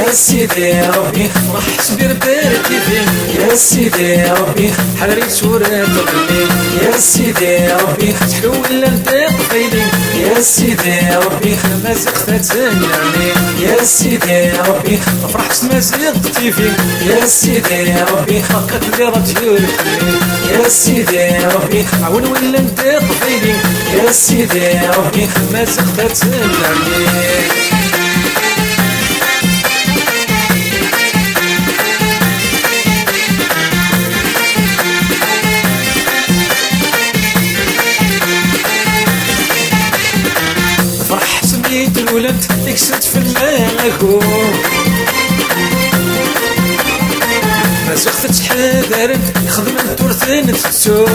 يا سيدي ربي راح تصبر بارك فين يا سيدي ربي حريت سورة تغني يا سيدي ربي تحول لنطيق فيلي يا سيدي ربي ما زغت تنعني يا سيدي ربي فرحت ما زغتي فين يا سيدي ربي هكا اللي راه يا سيدي ربي عون ولا نطيق فيلي يا سيدي ربي ما زغت تنعني الولد يكسد في الماكو ما زغت حذر يخدم التورثين تتسو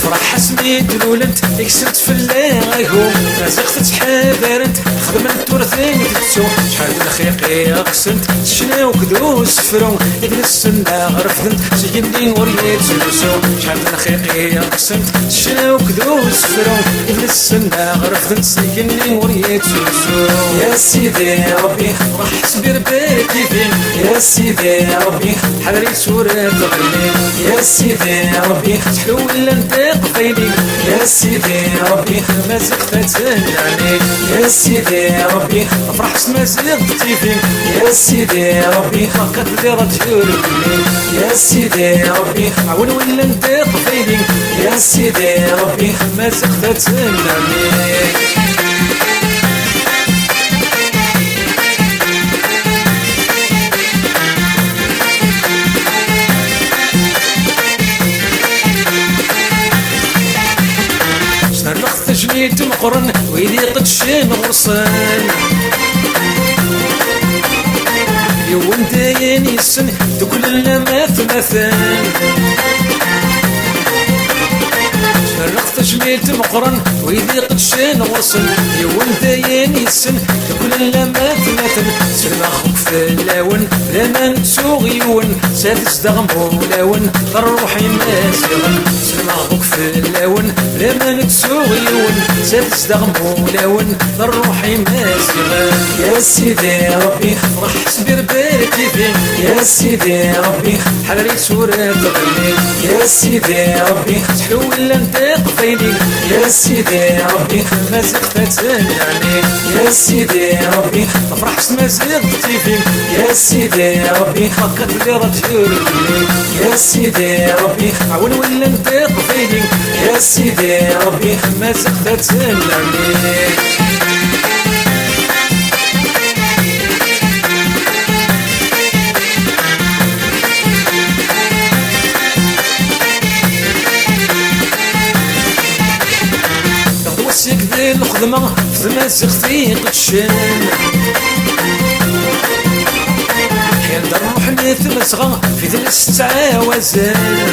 فرح سميت الولد يكسد في الماكو ما زغت حذر يخدم التورثين تتسو شحال الخيقي اقسنت شنو كدوس فرو ابن السنة رفضت سجني وريت سلسو شحال الخيقي اقسنت شنو كدوس فرو ابن السنة رفضت سجني وريت سلسو يا سيدي ربي راح تصبر باركي فين يا سيدي ربي حريت سورة تغني يا سيدي ربي تحلول لنطيق فيني يا سيدي ربي ما زغت تنعني يا سيدي ربي فرحت ما زغتي فين يا سيدي ربي هكا اللي راه تهربني يا سيدي ربي عون ولا نطيق فيني يا سيدي ربي ما زغت تنعني جنيت مقرن ويلي قد شين غرسان يوم داين يسن دوك اللماث مثان شرقت جميت مقرن ويلي قد شين غرسان يوم داين يسن دوك اللماث مثان سلم اخوك في اللاون لا ما نتسوغ يون سادس دغمو لاون روحي ماسيغن سلم اخوك في اللاون لا ما نتسوغ يون سادس دغمو لاون روحي ماسيغن يا سيدي ربي راح تصبر باركي فين يا سيدي ربي حريت سورة تغني يا سيدي ربي تحلول لنطيق فيني يا سيدي ربي ما زغت تنعني يا سيدي ربي فرحت ما زغتي فين يا سيدي ربي هكا اللي راه تهربني يا سيدي ربي عون ولا نطيق فيني يا سيدي ربي ما زغت تنعني كذا الخدمة في ما زغتي قدشان حيال دار روحني ثمسغة في ثلاث تعاوزان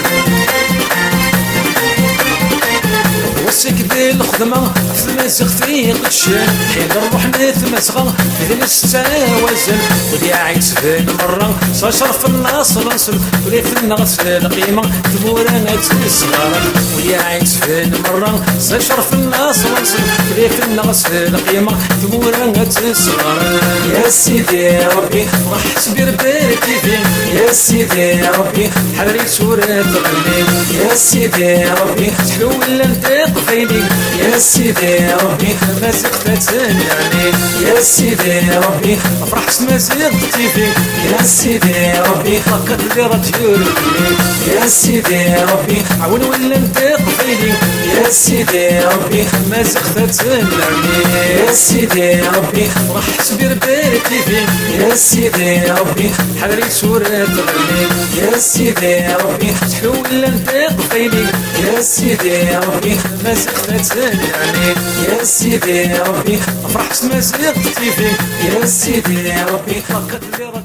كذا الخدمة في ما زغتي قدشان حيال دار روحني ثمسغة في ثلاث تعاوزان ودي عيت في المرة صاشر في الناس نصل ولي في النغس القيمة ثمورة الصغار ودي عيت في المرة صاشر في الناس نصل ولي في النغس القيمة ثمورة الصغار يا سيدي ربي راح تصبر باركي فين يا سيدي ربي حريت سورة تغني يا سيدي ربي تحلول لنطيق فيني يا سيدي ربي ما زغت تنعني يا سيدي ربي فرحت ما زغتي فين يا سيدي ربي هكا اللي راه تهربني يا سيدي ربي عون ولا نطيق فيني يا سيدي ربي ما زغت تنعني يا سيدي ربي راح تصبر باركي فين يا سيدي ربي حريت سورة تغني يا سيدي ربي تحلول لنطيق فيني يا سيدي ربي ما زغت تنعني يا سيدي ربي فرحت ما زغتي فين يا سيدي ربي هكا اللي